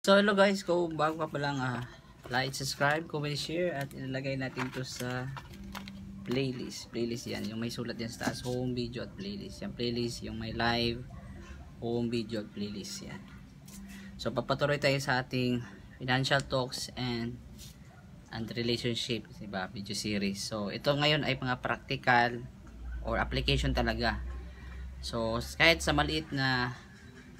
So hello guys, kung bago ka pa lang, like, subscribe, comment, share, at ilalagay natin to sa playlist yan, yung may sulat yan sa taas, home video at playlist. Yung playlist, yung may live, home video at playlist yan. So papatuloy tayo sa ating financial talks and relationship, diba, video series. So ito ngayon ay mga practical or application talaga. So kahit sa maliit na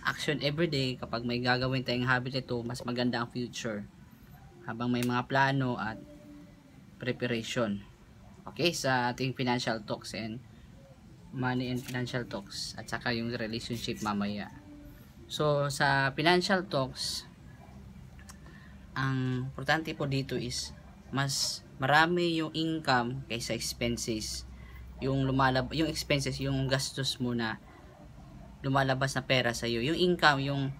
action everyday, kapag may gagawin tayong habit ito, mas maganda ang future habang may mga plano at preparation. Okay, sa ating financial talks and money and financial talks, at saka yung relationship mamaya. So sa financial talks, ang importante po dito is mas marami yung income kaysa expenses. Yung yung expenses, yung gastos mo na lumalabas na pera sa iyo. Yung income, yung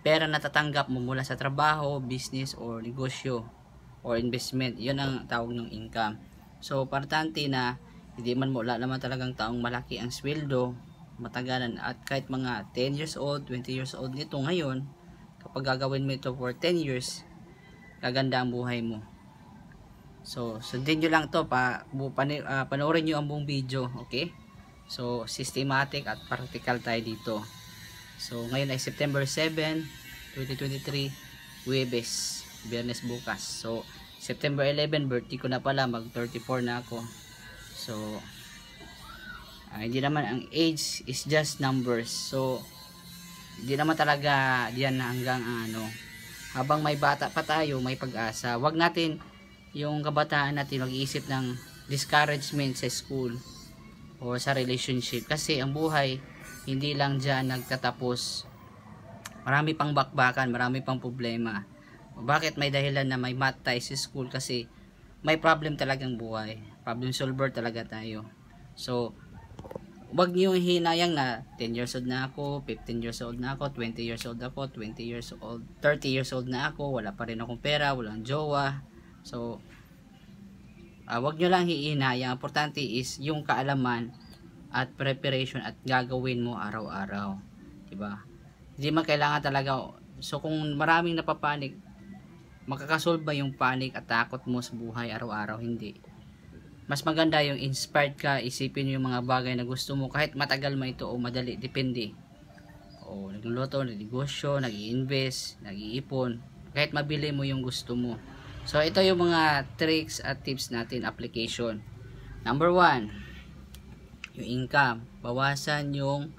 pera na tatanggap mo mula sa trabaho, business or negosyo or investment, yun ang tawag ng income. So importante na hindi man wala naman talagang taong malaki ang sweldo matagalan, at kahit mga 10 years old, 20 years old nito ngayon, kapag gagawin mo ito for 10 years, gaganda ang buhay mo. So sundin nyo lang to, panoorin nyo ang buong video. Okay, so systematic at practical tayo dito. So ngayon ay September 7, 2023, Huwebes, Biyernes bukas. So September 11, birthday ko na pala, mag 34 na ako. So hindi naman, ang age is just numbers. So hindi naman talaga diyan hanggang habang may bata pa tayo, may pag-asa. Wag natin yung kabataan natin mag-iisip ng discouragement sa school o sa relationship, kasi ang buhay hindi lang dyan nagtatapos. Marami pang bakbakan, marami pang problema. Bakit? May dahilan na may math tayo sa school, kasi may problem talagang buhay. Problem solver talaga tayo. So wag niyo hinayang na 10 years old na ako, 15 years old na ako, 20 years old ako, 20 years old, 30 years old na ako, wala pa rin akong pera, walang jowa. So wag nyo lang hihinayang. Importante is yung kaalaman at preparation at gagawin mo araw-araw, diba? Hindi man kailangan talaga. So kung maraming napapanik, makakasolve ba yung panic at takot mo sa buhay araw-araw? Hindi. Mas maganda yung inspired ka, isipin yung mga bagay na gusto mo, kahit matagal mo ito o madali, depende. O nagluluto, nagnegosyo, nag-i-invest, nag-iipon, kahit mabili mo yung gusto mo. So ito yung mga tricks at tips natin, application. Number 1, yung income. Bawasan yung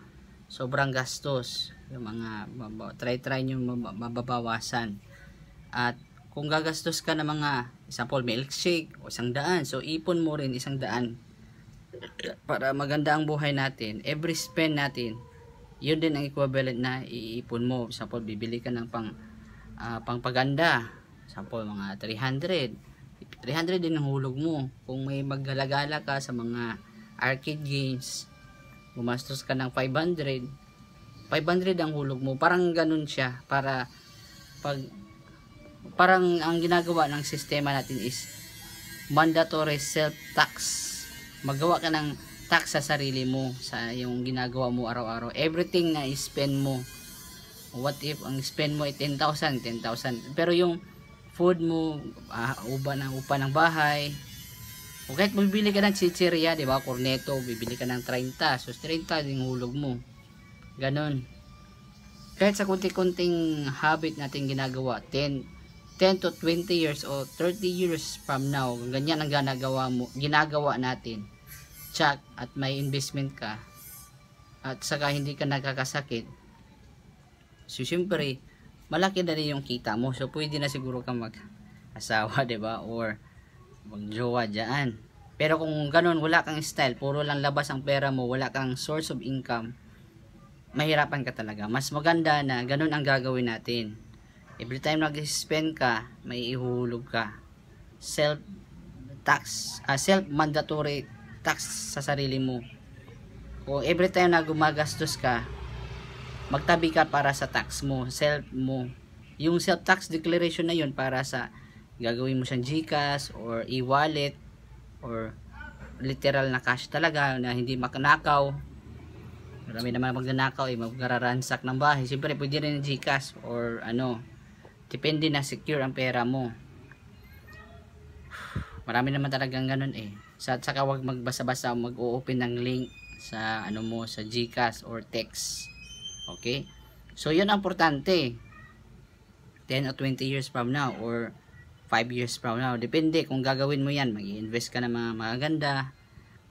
sobrang gastos. Yung mga try nyo mababawasan. At kung gagastos ka ng mga, example, milkshake o 100, so ipon mo rin 100 para maganda ang buhay natin. Every spend natin, yun din ang equivalent na iipon mo. Example, bibili ka ng pangpaganda, example mga 300 din ang hulog mo. Kung may maggalagala ka sa mga arcade games, gumastos ka ng 500 ang hulog mo. Parang ganun siya, parang ang ginagawa ng sistema natin is mandatory self-tax. Magawa ka ng tax sa sarili mo, sa yung ginagawa mo araw-araw. Everything na i-spend mo. What if ang spend mo ay 10,000, pero yung food mo, upa ng bahay, o kahit bibili ka ng chichirya, di ba, corneto, bibili ka ng 30, so 30 din hulog mo. Ganon. Kahit sa kunti-kunting habit natin ginagawa, 10 to 20 years o 30 years from now, ganyan ang ginagawa natin. Check, at may investment ka, at saka hindi ka nagkakasakit. So syempre, malaki na rin yung kita mo. So pwede na siguro kang mag-asawa, diba? Or mag-jowa dyan. Pero kung ganun, wala kang style, puro lang labas ang pera mo, wala kang source of income, mahirapan ka talaga. Mas maganda na ganun ang gagawin natin. Every time nag-spend ka, may ihulog ka. Self-mandatory tax sa sarili mo. O every time na gumagastos ka, magtabi ka para sa tax mo, self mo. Yung self-tax declaration na yun, para sa gagawin mo siyang GCash or e-wallet or literal na cash talaga na hindi makanakaw. Marami naman magnanakaw, magraransak ng bahay. Siyempre pwede rin ng GCash or Depende na secure ang pera mo. Marami naman talagang ganun eh. Saka wag magbasa-basa, mag-o-open ng link sa ano mo, sa GCash or text. Okay? So yun ang importante. 10 or 20 years from now or 5 years from now, depende kung gagawin mo yan. Mag-i-invest ka ng mga magaganda,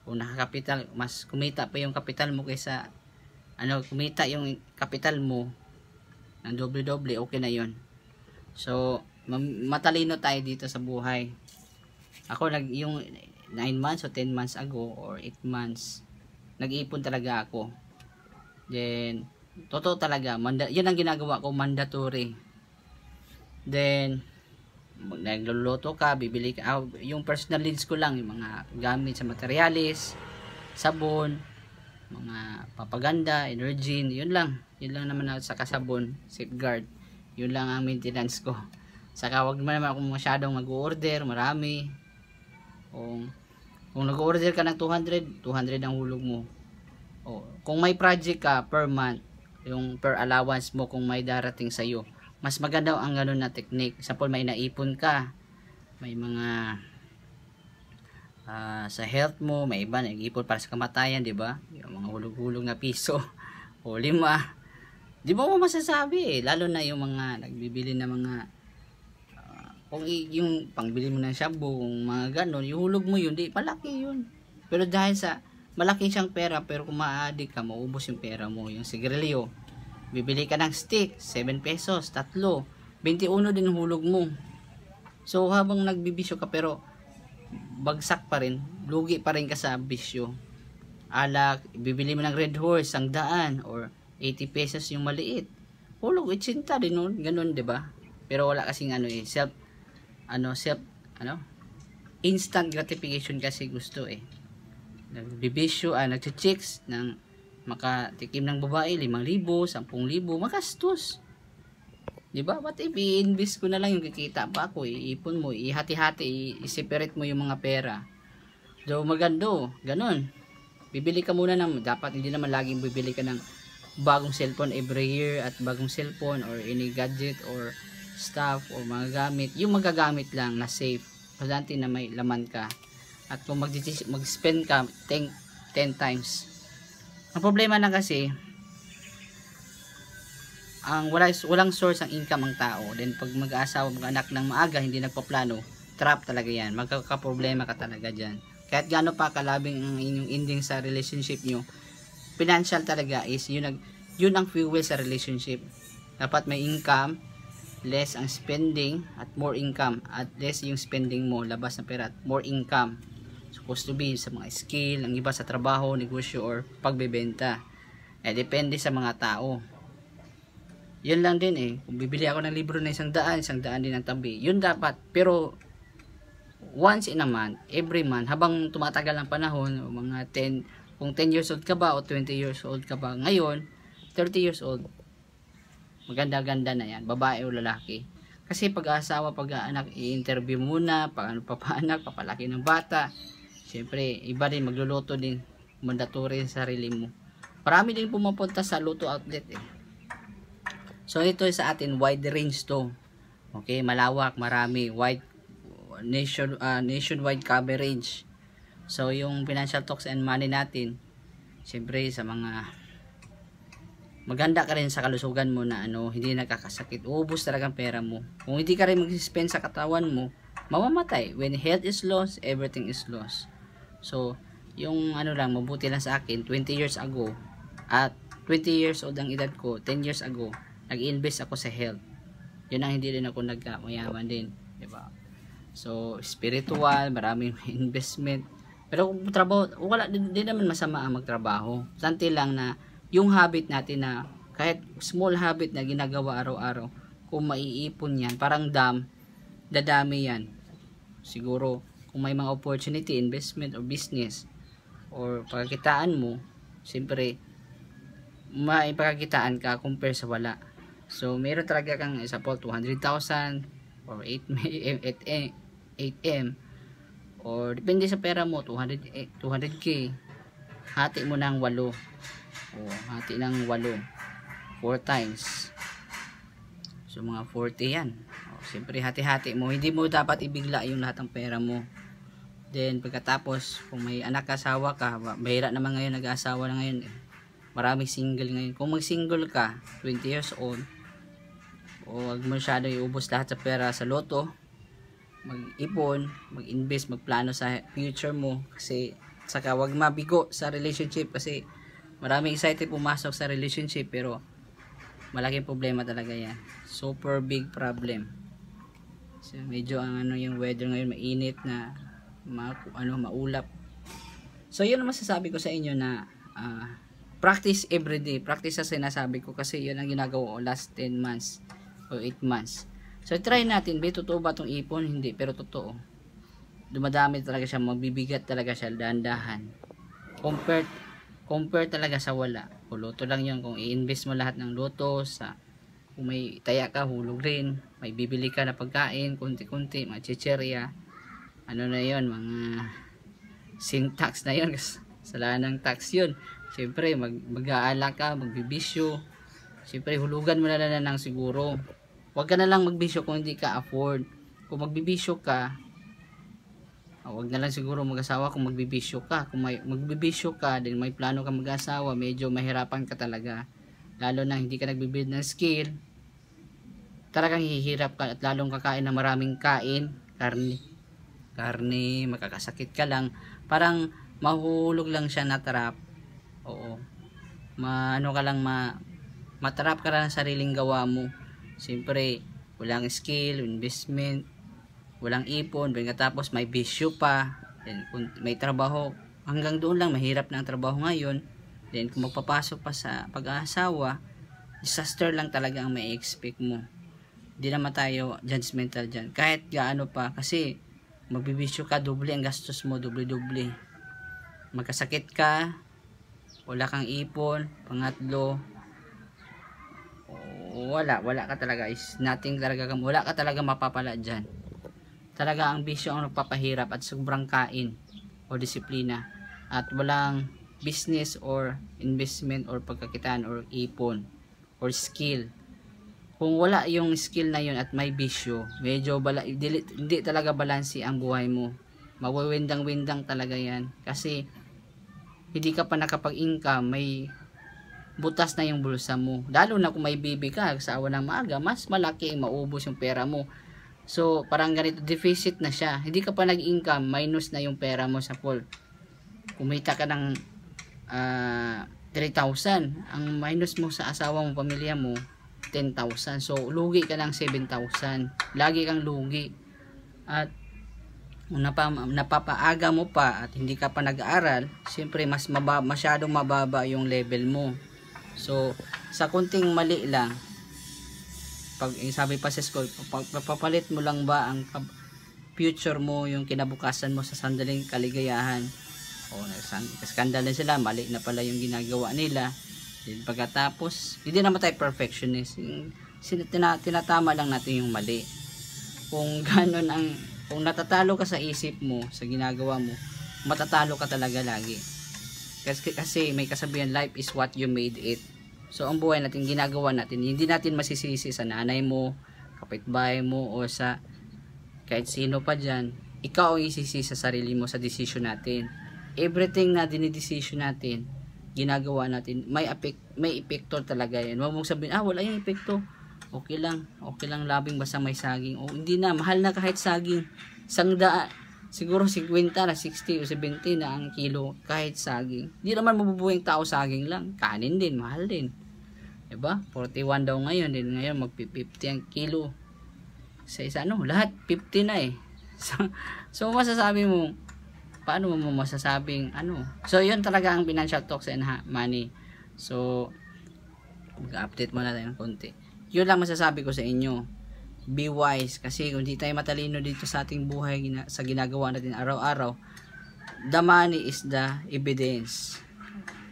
kung nakakapital, mas kumita pa yung kapital mo kaysa kumita yung kapital mo ng doble-doble, okay na yun. So matalino tayo dito sa buhay. Ako yung 9 months o 10 months ago or 8 months, nag-iipon talaga ako. Then totoo talaga, yun ang ginagawa ko, mandatory. Then nagluluto ka, bibili ka, yung personal needs ko lang, yung mga gamit sa materialis, sabon, mga papaganda, energy, yun lang naman sa kasabon, safeguard, yun lang ang maintenance ko. Saka wag naman ako masyadong mag-order, marami. Kung nag-order ka ng 200 ang hulog mo. Kung may project ka per month, yung per allowance mo, kung may darating sa iyo, mas maganda ang ganun na technique. Example, may naipon ka, may mga sa health mo, may iba nag-ipon para sa kamatayan, di ba? Yung mga hulog-hulog na piso o 5, di ba mo masasabi eh, lalo na yung mga nagbibili na mga kung yung pangbili mo ng shabu, kung mga ganon, yung hulog mo yun, di malaki yun. Pero dahil sa malaki siyang pera, pero kung ma-addict ka, maubos yung pera mo. Yung sigarilyo, bibili ka ng stick, 7 pesos, 3, 21 din hulog mo. So habang nagbibisyo ka, pero bagsak pa rin, lugi pa rin ka sa bisyo. Alak, bibili mo ng Red Horse, 100 or 80 pesos yung maliit, hulog 80 din nun, ganun, diba? Pero wala kasing instant gratification kasi gusto eh. Nagbibisyo, nagche-chicks ng makatikim ng babae, 5,000, 10,000, makastos. Diba? What if i-invest ko na lang yung kikita pa ako, iipon mo, ihati-hati, i-separate mo yung mga pera. So magando, ganun. Bibili ka muna dapat hindi naman laging bibili ka ng bagong cellphone every year at bagong cellphone or any gadget or stuff or mga gamit. Yung magagamit lang na safe, pasanti na may laman ka. At kung mag-spend ka 10 times. Ang problema na kasi, walang source ang income ang tao. Then pag mag-aasawa, mag-anak ng maaga, hindi nagpaplano, trap talaga yan. Magkakaproblema ka talaga dyan. Kahit gaano pa kalabing ang inyong ending sa relationship nyo, financial talaga is yun ang fuel sa relationship. Dapat may income, less ang spending at more income, at less yung spending mo, labas na pera at more income. Supposed to be sa mga skill, ang iba sa trabaho, negosyo or pagbebenta. Depende sa mga tao. Yun lang din eh. Kung bibili ako ng libro na 100 din ang tabi. Yun dapat. Pero once in a month, every month, habang tumatagal ang panahon, mga 10, kung 10 years old ka ba o 20 years old ka ba ngayon, 30 years old, maganda-ganda na yan, babae o lalaki. Kasi pag-aasawa, pag-aanak, i-interview muna, papaanak, papalaki ng bata. Siyempre, iba din, magluluto din, mandatory sa sarili mo. Marami din pumapunta sa luto outlet eh. So ito sa atin, wide range to. Okay, malawak, marami, wide nationwide coverage. So yung financial talks and money natin, siyempre sa mga maganda ka rin sa kalusugan mo na hindi nakakasakit. Uubos talaga ang pera mo. Kung hindi ka rin mag-spend sa katawan mo, mamamatay. When health is lost, everything is lost. So yung mabuti lang sa akin, 20 years ago, at 20 years old ang edad ko, 10 years ago, nag-invest ako sa health. Yun ang hindi rin ako nagkamayaman din, diba? So spiritual, maraming investment. Pero kung trabaho, wala din naman masama ang magtrabaho. Santi lang na yung habit natin na kahit small habit na ginagawa araw-araw, kung maiipon yan, parang dadami yan. Siguro kung may mga opportunity, investment or business or pagkakitaan mo, siyempre may pagkakitaan ka compare sa wala. So meron talaga kang example 200,000 or 8M or depende sa pera mo 200k, hati mo ng 8, hati ng 8 4 times. So mga 40 yan. Siyempre hati-hati mo. Hindi mo dapat ibigla yung lahat ng pera mo. Then pagkatapos, kung may anak asawa ka, mahirap naman ngayon, nag-aasawa na ngayon. Maraming single ngayon. Kung mag-single ka, 20 years old, o wag mo masyado iubos lahat sa pera sa loto, mag-ipon, mag-invest, magplano sa future mo. Kasi saka wag mabigo sa relationship, kasi maraming excited pumasok sa relationship pero malaking problema talaga yan. Super big problem. So, medyo ang yung weather ngayon mainit na maulap. So yun ang masasabi ko sa inyo na practice everyday. Practice sa sinasabi ko kasi yun ang ginagawa ko last 10 months o 8 months. So try natin, totoo ba itong ipon? Hindi, pero totoo. Dumadami talaga siya, mabibigat talaga siya, dahan-dahan. Compare talaga sa wala. O loto lang yun, kung i-invest mo lahat ng loto sa, kung may taya ka, hulog rin, may bibili ka na pagkain, kunti-kunti, mga chicherya, ano na yun, mga sin tax na yun, kasalanan ng tax yun. Siyempre mag-aala ka, magbibisyo, siyempre hulugan mo na lang siguro. Huwag ka na lang magbisyo kung hindi ka afford. Kung magbibisyo ka, huwag na lang siguro mag-asawa kung magbibisyo ka. Kung magbibisyo ka, din may plano ka mag-asawa, medyo mahirapan ka talaga. Lalo na hindi ka nagbibuild ng skill, talagang hihirap ka at lalong kakain ng maraming kain, karne, makakasakit ka lang. Parang mahulog lang siya na trap. Oo. Matrap ka lang sa sariling gawa mo. Siyempre, walang skill, investment, walang ipon, tapos may bisyo pa, then kung may trabaho, hanggang doon lang, mahirap na ang trabaho ngayon. Then kung magpapasok pa sa pag-aasawa, disaster lang talaga ang may expect mo. Hindi naman tayo judgmental dyan, kahit gaano pa, kasi magbibisyo ka, doble ang gastos mo, doble. Magkasakit ka, wala kang ipon, pangatlo, wala ka talaga, is nothing talaga, wala ka talaga mapapala dyan. Talaga ang bisyo ang nagpapahirap at sobrang kain o disiplina at walang business or investment or pagkakitaan or ipon or skill. Kung wala yung skill na yun at may bisyo, medyo hindi talaga balanse ang buhay mo. Mawawindang-windang talaga yan kasi hindi ka pa nakapag-income, may butas na yung bulsa mo. Lalo na kung may baby ka, sa awa ng maaga, mas malaki ang maubos yung pera mo. So, parang ganito, deficit na siya. Hindi ka pa nag-income, minus na yung pera mo sa pool. Kumita ka ng 3,000. Ang minus mo sa asawa mo, pamilya mo, 10,000. So, lugi ka ng 7,000. Lagi kang lugi. At napapaaga mo pa at hindi ka pa nag-aaral, siyempre mas masyadong mababa yung level mo. So, sa kunting mali lang, pag sabi pa sa school, papalit mo lang ba ang future mo, yung kinabukasan mo sa sandaling kaligayahan? O skandal na sila, mali na pala yung ginagawa nila. Then pagkatapos, hindi naman tayo perfectionist, tinatama lang natin yung mali. Kung ganun kung natatalo ka sa isip mo, sa ginagawa mo, matatalo ka talaga lagi. Kasi may kasabihan, life is what you made it. So, ang buhay natin, ginagawa natin, hindi natin masisisi sa nanay mo, kapitbahay mo, o sa kahit sino pa dyan. Ikaw ang isisi sa sarili mo sa decision natin. Everything na dinidesisyon natin, ginagawa natin, may epekto talaga yan. Huwag mong sabihin, wala yung epekto. Okay lang labing basta may saging. O hindi na, mahal na kahit saging. Siguro 50 na 60 o 70 na ang kilo kahit saging. Hindi naman mabubuhay ang tao saging lang. Kanin din, mahal din. Diba? 41 daw ngayon. Din ngayon mag-50 ang kilo. Sa isa lahat 50 na eh. So masasabi mo, paano mo masasabing So yun talaga ang financial talks and money. So mag-update muna tayo ng konti. Yun lang masasabi ko sa inyo. Be wise, kasi kung di tayo matalino dito sa ating buhay, sa ginagawa natin araw-araw, the money is the evidence.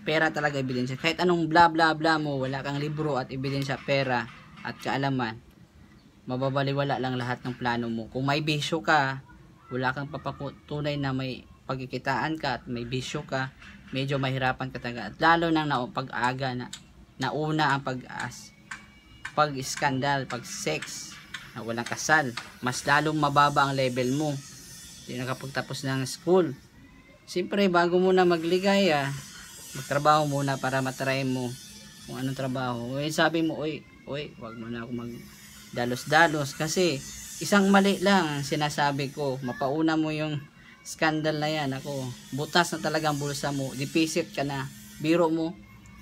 Pera talaga ebidensya. Kahit anong bla bla bla mo, wala kang libro at ebidensya, pera at kaalaman, mababaliwala lang lahat ng plano mo. Kung may bisyo ka, wala kang papatunay na may pagkikitaan ka at may bisyo ka, medyo mahirapan ka talaga. At lalo nang pag-aga na nauna ang pag skandal, pag sex na walang kasal, mas lalong mababa ang level mo. Hindi nakapagtapos ng school. Siyempre, bago mo na magligaya, magtrabaho muna para matry mo kung anong trabaho. Sabi mo, oy, wag mo na ako magdalos-dalos kasi isang mali lang ang sinasabi ko. Mapauna mo yung scandal na yan. Ako, butas na talagang bulsa mo. Deficit ka na. Biro mo,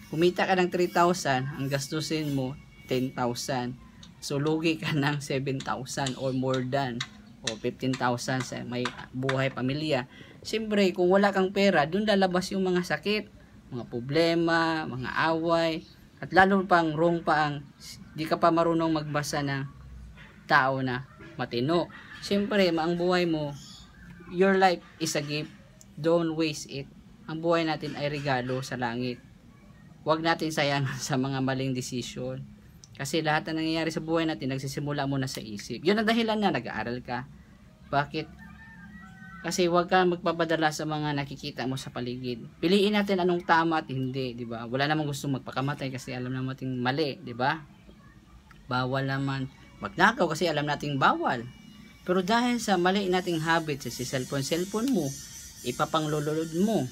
kumita ka ng 3,000, ang gastusin mo 10,000. So, lugi ka ng 7,000 or more than o 15,000 sa may buhay pamilya. Siyempre, kung wala kang pera, dun lalabas yung mga sakit, mga problema, mga away, at lalo pang wrong pa ang di ka pa marunong magbasa ng tao na matino. Siyempre, ang buhay mo, your life is a gift. Don't waste it. Ang buhay natin ay regalo sa langit. Huwag natin sayang sa mga maling desisyon. Kasi lahat na nangyayari sa buhay natin, nagsisimula muna sa isip. Yun ang dahilan na nag-aaral ka. Bakit? Kasi huwag ka magpapadala sa mga nakikita mo sa paligid. Piliin natin anong tama at hindi, di ba? Wala namang gustong magpakamatay kasi alam natin mali, di ba? Bawal naman magnakaw kasi alam nating bawal. Pero dahil sa mali nating habit sa cellphone mo, ipapanglulod mo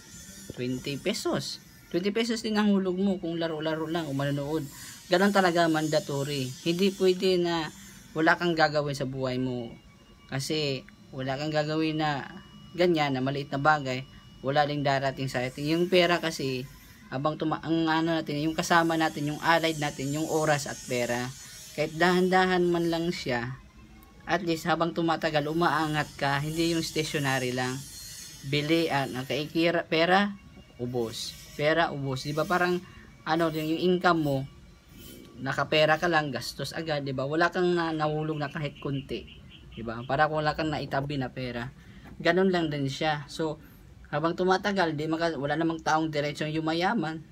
20 pesos. 20 pesos din ang hulog mo kung laro-laro lang o manonood. Ganon talaga mandatory. Hindi pwede na wala kang gagawin sa buhay mo. Kasi wala kang gagawin na ganyan, na maliit na bagay, wala ding darating sa atin. Yung pera kasi, habang ang ano natin, yung kasama natin, yung allied natin, yung oras at pera, kahit dahan-dahan man lang siya, at least habang tumatagal, umaangat ka, hindi yung stationary lang. Bili, nakaikira, pera, ubos. Pera, ubos. Diba parang, yung income mo, nakapera ka lang, gastos agad, diba? Wala kang nahulog na kahit kunti. Diba? Para kung wala kang naitabi na pera. Ganun lang din siya. So, habang tumatagal, wala namang taong diretsong yumayaman.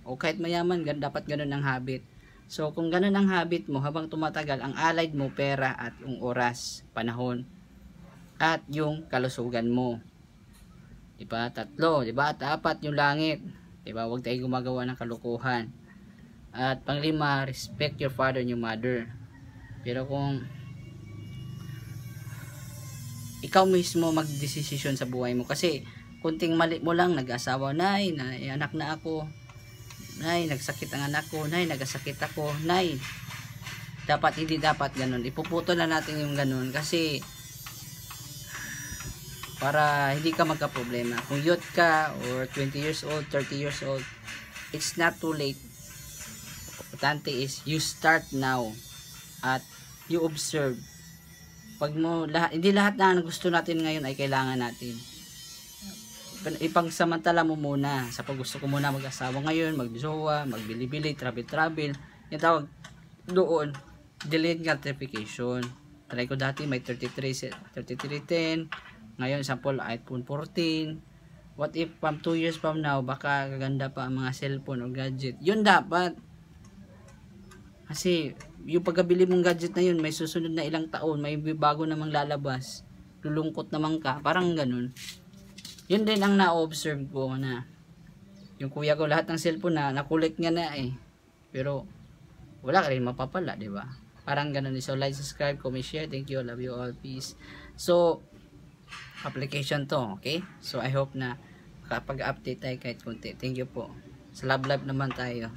O kahit mayaman, dapat ganun ang habit. So, kung ganun ang habit mo, habang tumatagal, ang allied mo, pera at yung oras, panahon, at yung kalusugan mo. Diba? 3, diba? At 4, yung langit. Diba? Huwag tayo gumagawa ng kalukuhan. At 5, respect your father and your mother. Pero kung ikaw mismo magdesisyon sa buhay mo, kasi kunting mali mo lang, nag-asawa, nay, anak na ako, nay, nagsakit ang anak ko, nay, nagasakit ako, nay, hindi dapat ganun. Ipuputo na natin yung ganun kasi para hindi ka magka-problema. Kung youth ka or 20 years old, 30 years old, it's not too late. Importante is you start now at you observe. Hindi lahat na gusto natin ngayon ay kailangan natin. Ipagsamantala mo muna. Sa pag gusto ko muna mag-asawa ngayon, mag-jowa, magbili-bili, travel. Yung tawag doon, delayed gratification. Try ko dati may 3310. Ngayon, sample iPhone 14. What if 2 years from now, baka gaganda pa ang mga cellphone o gadget. Yun dapat. Kasi yung pagkabili mong gadget na yun, may susunod na ilang taon, may bago namang lalabas, lulungkot naman ka, parang ganun. Yun din ang na-observe ko na yung kuya ko, lahat ng cellphone na nakulik niya na pero wala ka rin mapapala, di ba? Parang ganun. So like, subscribe, comment, share. Thank you, love you all, peace. So application to, okay? So I hope na kapag-update tayo kahit konti. Thank you po. Sa love naman tayo.